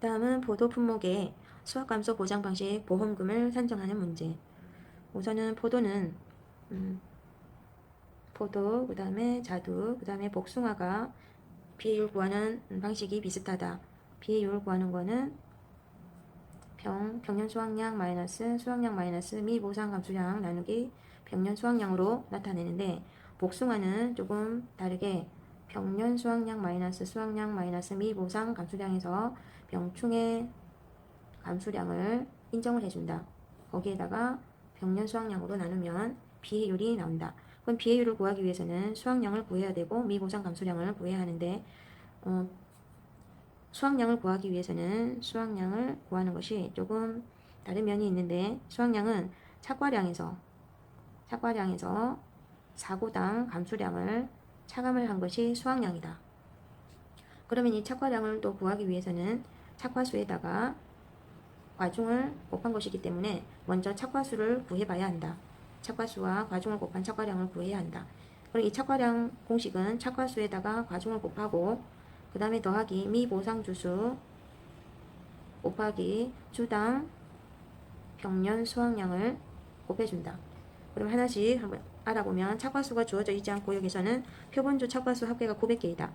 다음은 포도 품목의 수확감소 보장 방식 보험금을 산정하는 문제. 우선은 포도는 포도, 그 다음에 자두, 그 다음에 복숭아가 비율 구하는 방식이 비슷하다. 비율 구하는 거는 평년 수확량 마이너스 수확량 마이너스 미보상 감수량 나누기 평년 수확량으로 나타내는데, 복숭아는 조금 다르게 평년 수확량 마이너스 미보상 감수량에서 병충해 감수량을 인정을 해준다. 거기에다가 평년 수확량으로 나누면 비해율이 나온다. 그럼 비해율을 구하기 위해서는 수확량을 구해야 되고 미보상 감수량을 구해야 하는데, 수확량을 구하기 위해서는 수확량을 구하는 것이 조금 다른 면이 있는데, 수확량은 착과량에서 사고당 감수량을 차감을 한 것이 수확량이다. 그러면 이 착과량을 또 구하기 위해서는 착과수에다가 과중을 곱한 것이기 때문에 먼저 착과수를 구해봐야 한다. 착과수와 과중을 곱한 착과량을 구해야 한다. 그럼 이 착과량 공식은 착과수에다가 과중을 곱하고 그 다음에 더하기 미보상주수 곱하기 주당 평년 수확량을 곱해준다. 그럼 하나씩 한번 알아보면, 착과수가 주어져 있지 않고 여기서는 표본주 착과수 합계가 900개이다.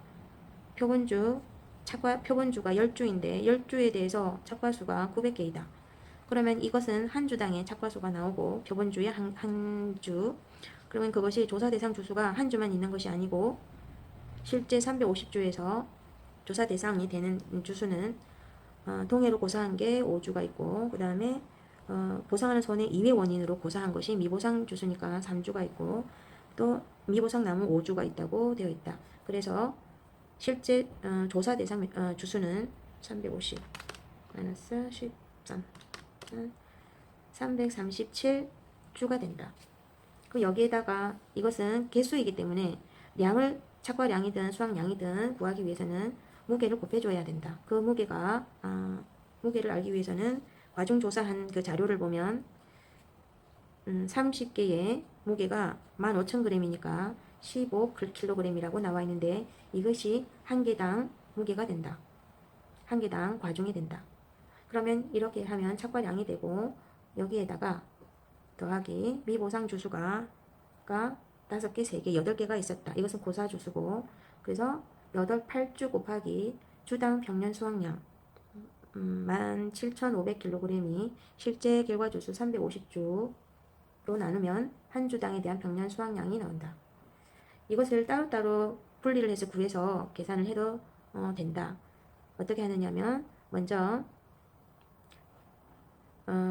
표본주가 10주인데 10주에 대해서 착과수가 900개이다. 그러면 이것은 한 주당의 착과수가 나오고 표본주의 한 주. 그러면 그것이 조사 대상 주수가 한 주만 있는 것이 아니고 실제 350주에서 조사 대상이 되는 주수는 동해로 고사한 게 5주가 있고, 그 다음에 보상하는 손해 이외 원인으로 고사한 것이 미보상 주수니까 3주가 있고, 또 미보상 남은 5주가 있다고 되어 있다. 그래서 실제 조사 대상 주수는 350 마이너스 13 337주가 된다. 그 여기에다가 이것은 개수이기 때문에 량을 착과량이든 수확량이든 구하기 위해서는 무게를 곱해줘야 된다. 그 무게가 무게를 알기 위해서는 과중조사한 그 자료를 보면 30개의 무게가 15,000g이니까 15kg이라고 나와 있는데, 이것이 한 개당 무게가 된다. 한 개당 과중이 된다. 그러면 이렇게 하면 착과량이 되고, 여기에다가 더하기 미보상 주수가 5개, 3개, 8개가 있었다. 이것은 고사주수고, 그래서 8주 곱하기 주당 평년 수확량 17,500kg이 실제 결과주수 350주로 나누면 한 주당에 대한 평년 수확량이 나온다. 이것을 따로따로 분리를 해서 구해서 계산을 해도 된다. 어떻게 하느냐면, 먼저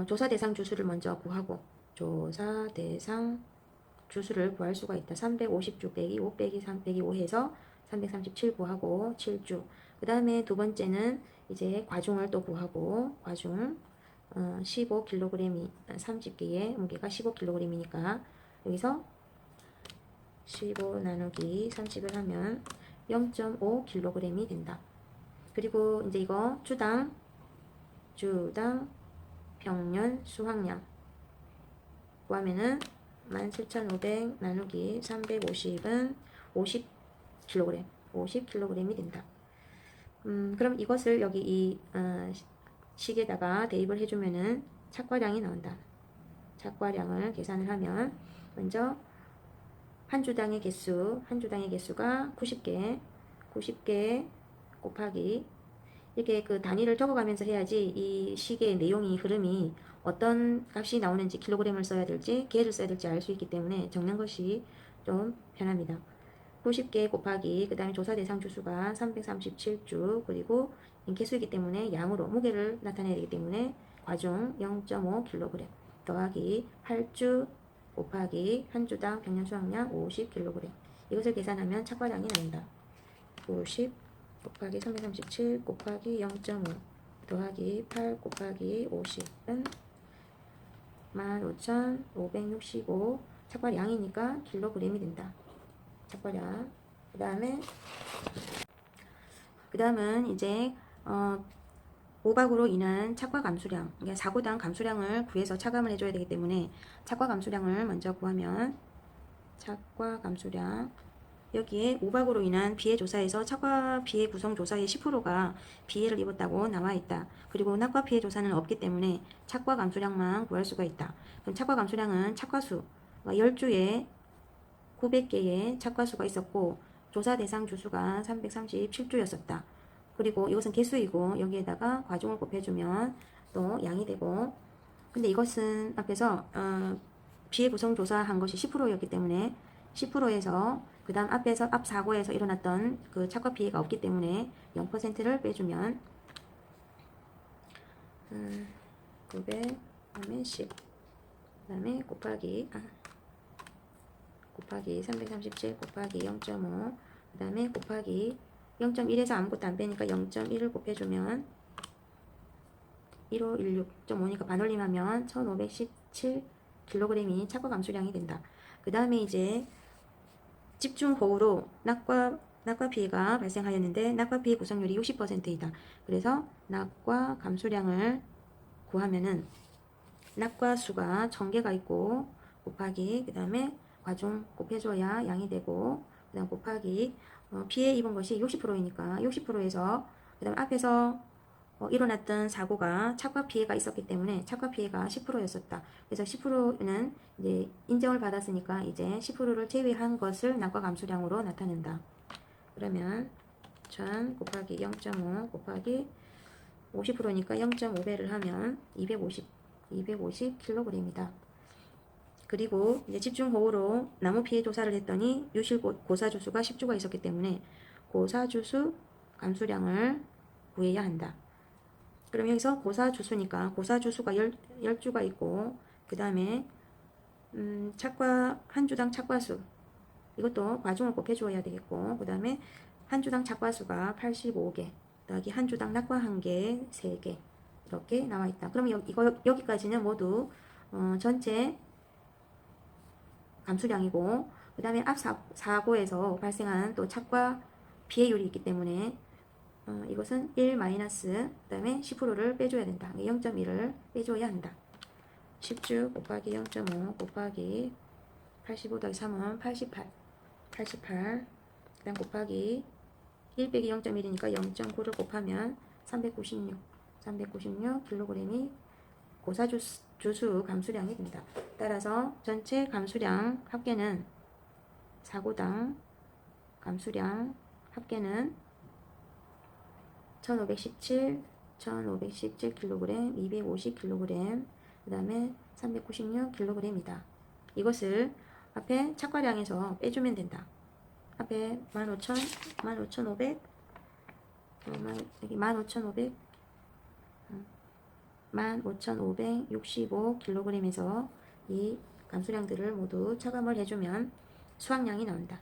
조사 대상 주수를 먼저 구하고, 조사 대상 주수를 구할 수가 있다. 350주 빼기 5 빼기 3 빼기 5 해서 337 구하고 7주. 그 다음에 두 번째는 이제 과중을 또 구하고, 과중 15kg이 30개의 무게가 15kg이니까 여기서 15 나누기 30을 하면 0.5kg이 된다. 그리고 이제 이거 주당 평년 수확량 구하면은 17,500 나누기 350은 50kg이 된다. 그럼 이것을 여기 이 식에다가 대입을 해주면은 착과량이 나온다. 착과량을 계산을 하면, 먼저 한 주당의 개수가 90개 곱하기, 이렇게 그 단위를 적어가면서 해야지 이 식의 내용이, 흐름이 어떤 값이 나오는지, 킬로그램을 써야 될지 개를 써야 될지 알 수 있기 때문에 적는 것이 좀 편합니다. 90개 곱하기, 그 다음에 조사 대상 주수가 337주, 그리고 개수이기 때문에 양으로 무게를 나타내야 되기 때문에 과중 0.5kg 더하기 8주 곱하기 한 주당 평년 수확량 50kg. 이것을 계산하면 착과량이 나온다. 50 곱하기 337 곱하기 0.5 더하기 8 곱하기 50은 15,565 착과량이니까 킬로그램이 된다. 착과량. 그 다음은 이제 오박으로 인한 착과 감수량, 그러니까 사고당 감수량을 구해서 차감을 해줘야 되기 때문에 착과 감수량을 먼저 구하면, 착과 감수량 여기에 우박으로 인한 피해 조사에서 착과 피해 구성 조사의 10%가 피해를 입었다고 나와 있다. 그리고 낙과 피해 조사는 없기 때문에 착과 감수량만 구할 수가 있다. 그럼 착과 감수량은 착과수 10주에 900개의 착과수가 있었고 조사 대상 주수가 337주였었다. 그리고 이것은 개수이고 여기에다가 과중을 곱해주면 또 양이 되고, 근데 이것은 앞에서 피해 구성 조사한 것이 10%였기 때문에 10%에서 그 다음 앞에서 앞 사고에서 일어났던 그 착과 피해가 없기 때문에 0%를 빼주면 900 그다음에 10 그다음에 곱하기 337 곱하기 0.5 그 다음에 곱하기 0.1에서 아무것도 안 빼니까 0.1을 곱해주면 1516.5니까 반올림하면 1517kg이 착과 감수량이 된다. 그 다음에 이제 집중호우로 낙과 피해가 발생하였는데 낙과 피해 구성률이 60%이다. 그래서 낙과 감수량을 구하면은 낙과 수가 1000개가 있고 곱하기 그 다음에 과중 곱해줘야 양이 되고 그 다음 곱하기 피해 입은 것이 60%이니까 60%에서 그 다음 앞에서 일어났던 사고가 착과 피해가 있었기 때문에 착과 피해가 10%였었다. 그래서 10%는 이제 인정을 받았으니까 이제 10%를 제외한 것을 낙과 감수량으로 나타낸다. 그러면 1000 곱하기 0.5 곱하기 50%니까 0.5배를 하면 250kg이다. 그리고 이제 집중호우로 나무 피해 조사를 했더니 유실 고사주수가 10주가 있었기 때문에 고사주수 감수량을 구해야 한다. 그럼 여기서 고사주수니까 고사주수가 10주가 있고 그 다음에 착과 한 주당 착과수 이것도 과중을 곱해 주어야 되겠고 그 다음에 한 주당 착과수가 85개 더하기 한 주당 낙과 1개 3개 이렇게 나와 있다. 그럼 여기까지는 모두 전체 감수량이고 그 다음에 앞 사고에서 발생한 또 착과 피해율이 있기 때문에 이것은 1 마이너스 그 다음에 10%를 빼줘야 된다. 0.1을 빼줘야 한다. 10주 곱하기 0.5 곱하기 85 더하기 3은 88 그 다음 곱하기 1 빼기 0.1이니까 0.9를 곱하면 396kg이 고사주수 감수량이 된다. 따라서 전체 감수량 합계는 사고당 감수량 합계는 1517kg, 250kg, 그 다음에 396kg이다. 이것을 앞에 착과량에서 빼주면 된다. 앞에 15,500, 여기 15,565kg에서 이 감수량들을 모두 차감을 해주면 수확량이 나온다.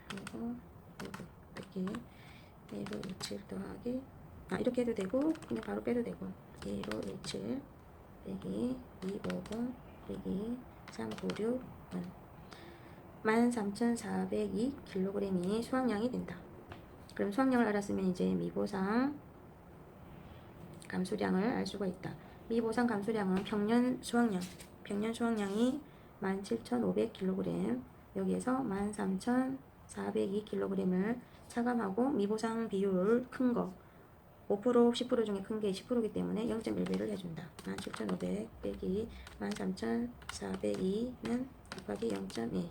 그리고 이렇게 1517 더하기 이렇게 해도 되고 그냥 바로 빼도 되고 1517 빼기 250 빼기 396은 13,402kg이 수확량이 된다. 그럼 수확량을 알았으면 이제 미보상 감수량을 알 수가 있다. 미보상 감수량은 평년 수확량이 17,500kg, 여기에서 13,402kg을 차감하고 미보상 비율 큰 거 5%, 10% 중에 큰 게 10%이기 때문에 0.1배를 해준다. 17,500 빼기 13,402는 곱하기 0.1.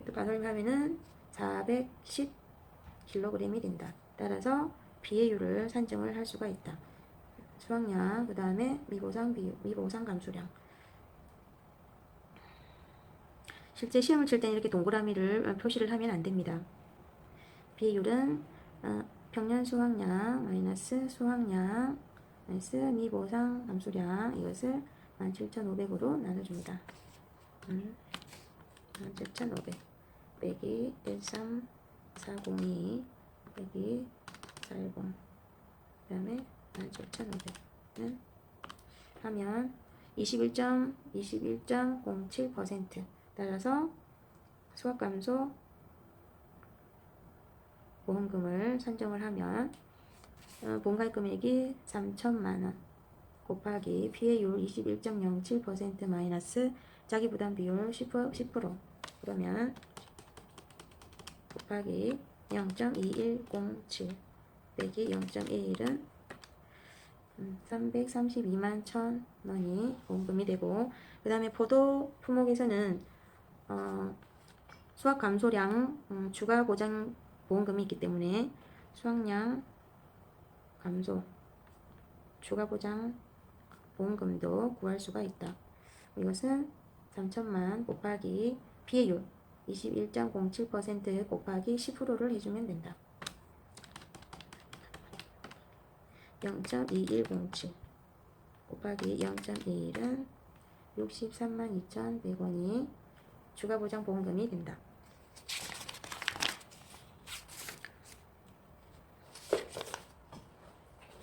또 반올림하면은 410kg이 된다. 따라서 비해율을 산정을 할 수가 있다. 수확량, 그 다음에 미보상 비율, 미보상 감수량. 실제 시험을 칠 때는 이렇게 동그라미를 표시를 하면 안 됩니다. 비율은 평년 수확량 마이너스 수확량 마이너스 미보상 감수량, 이것을 17,500으로 나눠줍니다. 17,500 빼기 13402 빼기 410 그 다음에 17,500은 하면 21.07%. 따라서 수확감소 보험금을 산정을 하면 본가액 금액이 3천만원 곱하기 피해율 21.07% 마이너스 자기 부담 비율 10%. 그러면 곱하기 0.2107 빼기 0.21은 332만 1,000원이 보험금이 되고, 그 다음에 포도 품목에서는 수확 감소량 추가 보장 보험금이 있기 때문에 수확량 감소 추가 보장 보험금도 구할 수가 있다. 이것은 3천만 곱하기 피해율 21.07% 곱하기 10%를 해주면 된다. 0.2107 곱하기 0.21은 63만 2,100원이 추가 보장 보험금이 된다.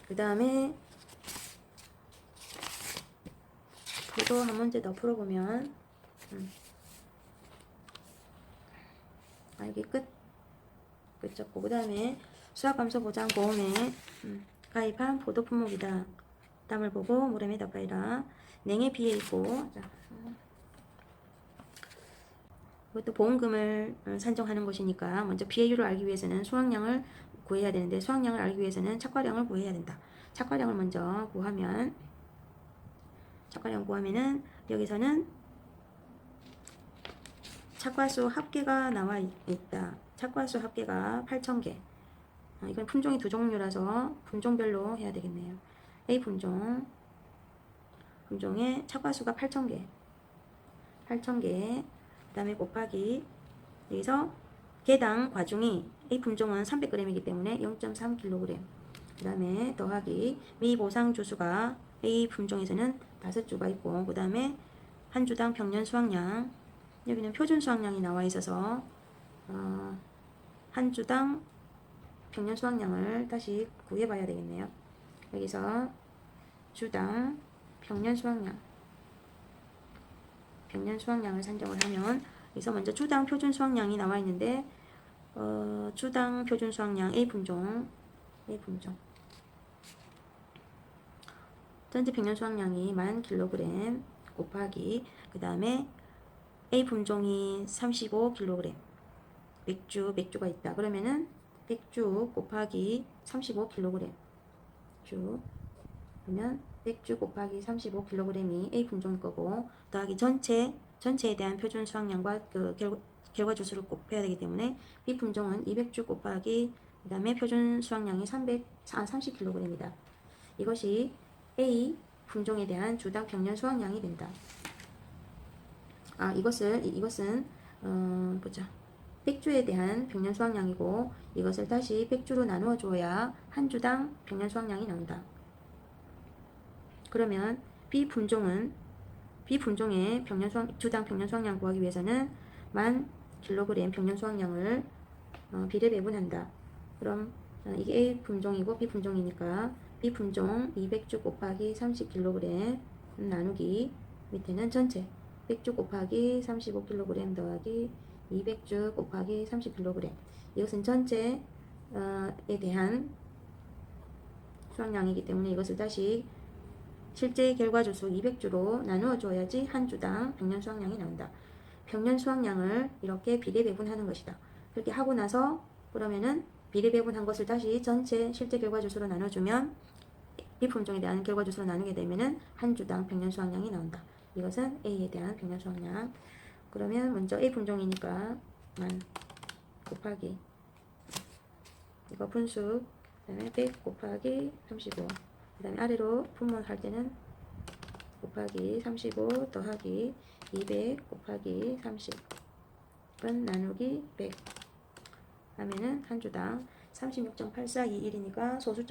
그 다음에 포도 한 문제 더 풀어보면 이게 끝이었고, 그 다음에 수확감소보장보험에 가입한 포도 품목이다. 담을 보고 물에 닦아이라. 냉에 비해 있고, 이것도 보험금을 산정하는 것이니까 먼저 피해율을 알기 위해서는 수확량을 구해야 되는데, 수확량을 알기 위해서는 착과량을 구해야 된다. 착과량을 먼저 구하면, 착과량 구하면은 여기서는 착과수 합계가 나와 있다. 착과수 합계가 8,000개. 이건 품종이 두 종류라서 품종별로 해야 되겠네요. A 품종에 착과수가 8,000개. 8,000개. 그 다음에 곱하기, 여기서 개당 과중이 A 품종은 300g이기 때문에 0.3kg. 그 다음에 더하기 미보상 주수가 A 품종에서는 5주가 있고, 그 다음에 한 주당 평년 수확량, 여기는 표준 수확량이 나와 있어서 한 주당 평년 수확량을 다시 구해봐야 되겠네요. 여기서 주당 평년 수확량을 산정을 하면, 여기서 먼저 주당 표준 수확량이 나와 있는데, 주당 표준 수확량 A 품종 전체 평년 수확량이 10,000kg 곱하기, 그 다음에 A 품종이 35kg 맥주가 있다. 그러면은 맥주 곱하기 35kg 그러면 맥주 곱하기 35kg이 A 품종일 거고, 더하기 전체에 대한 표준 수확량과 그 결과 주수를 곱해야 되기 때문에 B 품종은 200주 곱하기, 그 다음에 표준 수확량이 30kg이다. 이것이 A 품종에 대한 주당 평년 수확량이 된다. 이것은 보자. 100주에 대한 평년 수확량이고, 이것을 다시 100주로 나누어 줘야 한 주당 평년 수확량이 나온다. 그러면 B 품종의 주당 평년 수확량 구하기 위해서는 10,000kg 평년 수확량을 비례 배분한다. 그럼 이게 A 품종이고 B 품종이니까 B 품종 200주 곱하기 30kg 나누기, 밑에는 전체 100주 곱하기 35kg 더하기 200주 곱하기 30kg. 이것은 전체에 대한 수확량이기 때문에 이것을 다시 실제 결과주수 200주로 나누어 줘야지 한 주당 평년 수확량이 나온다. 평년 수확량을 이렇게 비례 배분하는 것이다. 그렇게 하고 나서 그러면은 비례 배분한 것을 다시 전체 실제 결과주수로 나눠주면, B 품종에 대한 결과주수로 나누게 되면은 한 주당 평년 수확량이 나온다. 이것은 A에 대한 평년 수확량. 그러면 먼저 A 품종이니까 10,000 곱하기, 이거 분수, 그 다음에 100 곱하기 35, 그 다음에 아래로 분모할 때는 곱하기 35 더하기 200 곱하기 30은 나누기 100 하면은 한 주당 36.8421이니까 소수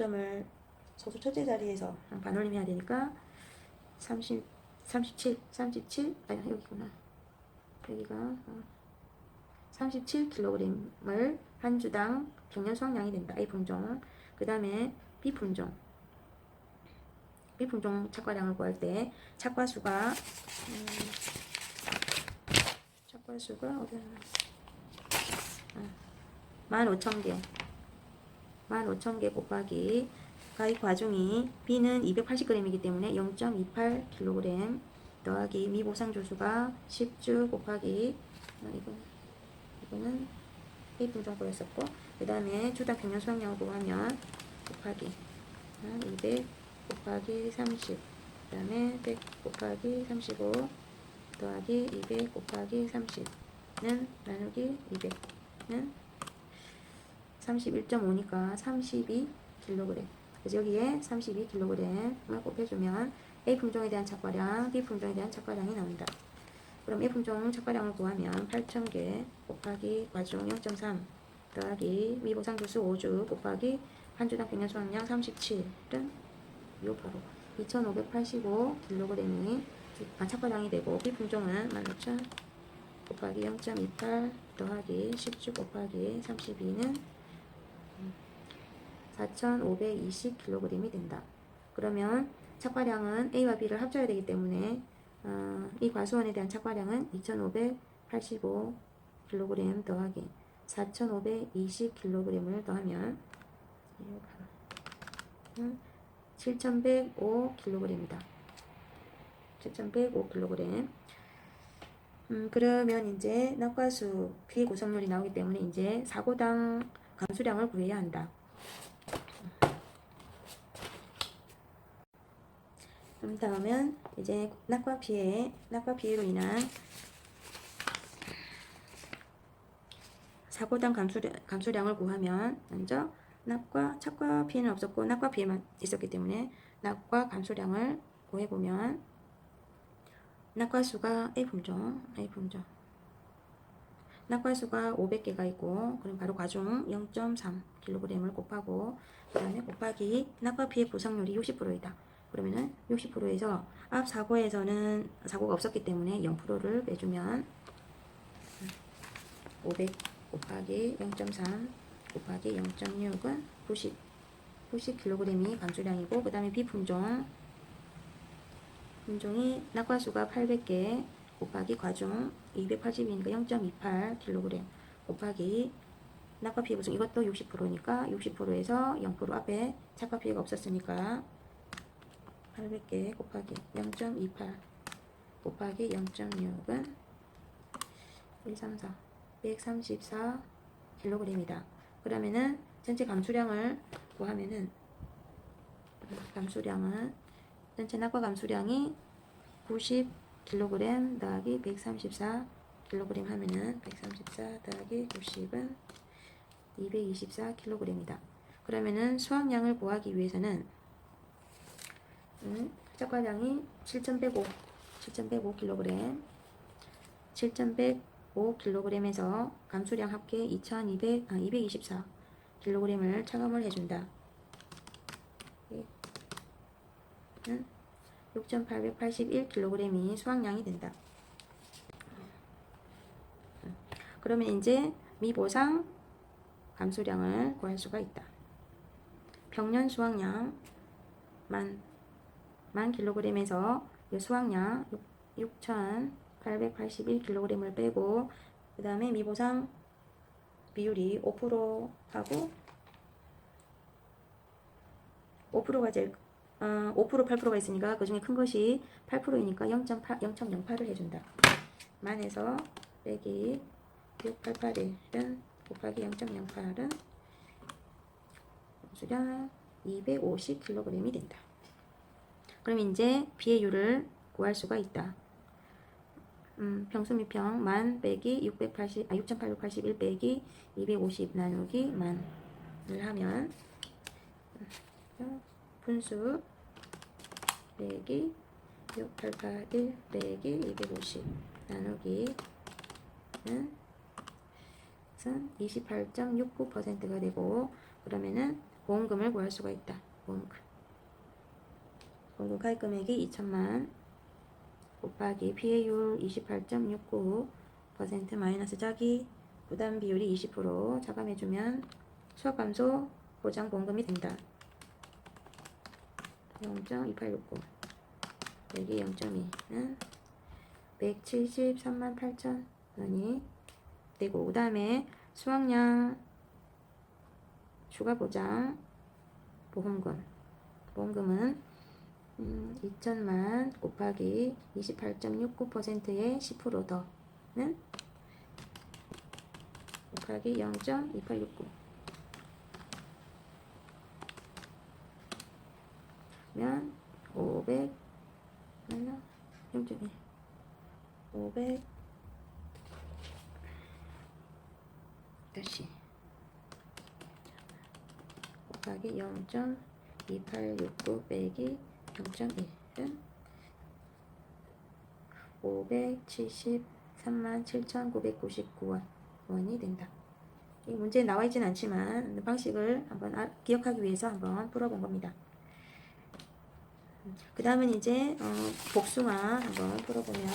첫째 자리에서 반올림 해야 되니까 37 아니 여기구나. 여기가 37kg을 한 주당 평년 수확량이 된다. A 품종. 그 다음에 B 품종 착과량을 구할 때 착과수가 어디였나? 15,000개 곱하기 가입 과중이 B는 280g이기 때문에 0.28kg 더하기 미보상조수가 10주 곱하기 이거는 A 품종거였었고, 그 다음에 주당 평년 수확량을 구하면 곱하기 200 곱하기 30, 그 다음에 100 곱하기 35 더하기 200 곱하기 30는 나누기 200는 31.5니까 32kg. 그래서 여기에 32kg을 곱해주면 A 품종에 대한 착과량, B 품종에 대한 착과량이 나온다. 그럼 A 품종 착과량을 구하면 8,000개 곱하기 과중 0.3 더하기 미보상조수 5주 곱하기 한 주당 평년 수확량 37은 요 바로 2,585kg이 착과량이 되고, B 품종은 16,000 곱하기 0.28 더하기 10주 곱하기 32는 4,520kg이 된다. 그러면 착과량은 A와 B를 합쳐야 되기 때문에 이 과수원에 대한 착과량은 2,585kg 더하기 4,520kg을 더하면 7,105kg이다. 7,105kg. 그러면 이제 낙과수 B의 구성률이 나오기 때문에 이제 사고당 감수량을 구해야 한다. 그럼 다음은 이제 낙과 피해로 인한 사고당 감수량을 구하면 먼저 착과 피해는 없었고 낙과 피해만 있었기 때문에 낙과 감수량을 구해보면 낙과수가 A품종 낙과수가 500개가 있고, 그럼 바로 과중 0.3kg을 곱하고, 그 다음에 곱하기 낙과 피해 보상률이 60%이다. 그러면은 60%에서 앞 사고에서는 사고가 없었기 때문에 0%를 빼주면 500 곱하기 0.3 곱하기 0.6은 90kg이 감수량이고, 그 다음에 B 품종이 낙과수가 800개 곱하기 과중 280이니까 0.28kg 곱하기 낙과 피해 보상, 이것도 60%니까 60%에서 0% 앞에 착과 피해가 없었으니까 800개 곱하기 0.28 곱하기 0.6은 134 134kg이다. 그러면은 전체 감수량을 구하면은 전체 낙과 감수량이 90kg 더하기 134kg 하면은 134 더하기 90은 224kg이다. 그러면은 수확량을 구하기 위해서는 착과량이 7,105kg 7,105kg에서 감수량 합계 224kg을 차감을 해준다. 6,881kg이 수확량이 된다. 그러면 이제 미보상 감수량을 구할 수가 있다. 평년 수확량 만 kg에서 수확량 6,881kg을 빼고, 그 다음에 미보상 비율이 5%하고 5%가 제일 5% 8%가 있으니까 그 중에 큰 것이 8%이니까 0.08을 해준다. 만에서 빼기 6881은 곱하기 0.08은 수량 250kg이 된다. 그럼 이제 비해율을 구할 수가 있다. 평수미평 만 빼기 6,881 빼기 250 나누기 만을 하면 분수 빼기 6881 빼기 250 나누기는 28.69%가 되고, 그러면은 보험금을 구할 수가 있다. 보험금 가입 금액이 2천만 곱하기 피해율 28.69% 마이너스 자기 부담 비율이 20% 차감해주면 수확감소 보장 보험금이 된다. 0.2869 빼기 0.2는 173만 8천 원이 되고, 그 다음에 수확량 추가 보장 보험금은 2천만 곱하기 28.69%의 10% 더는 곱하기 0.2869 면 500 0.1 500 다시 곱하기 0.2869 빼기 0.1은 573만 7,999원이 된다. 이 문제에 나와 있지는 않지만 방식을 한번 기억하기 위해서 한번 풀어본 겁니다. 그 다음은 이제 복숭아 한번 풀어보면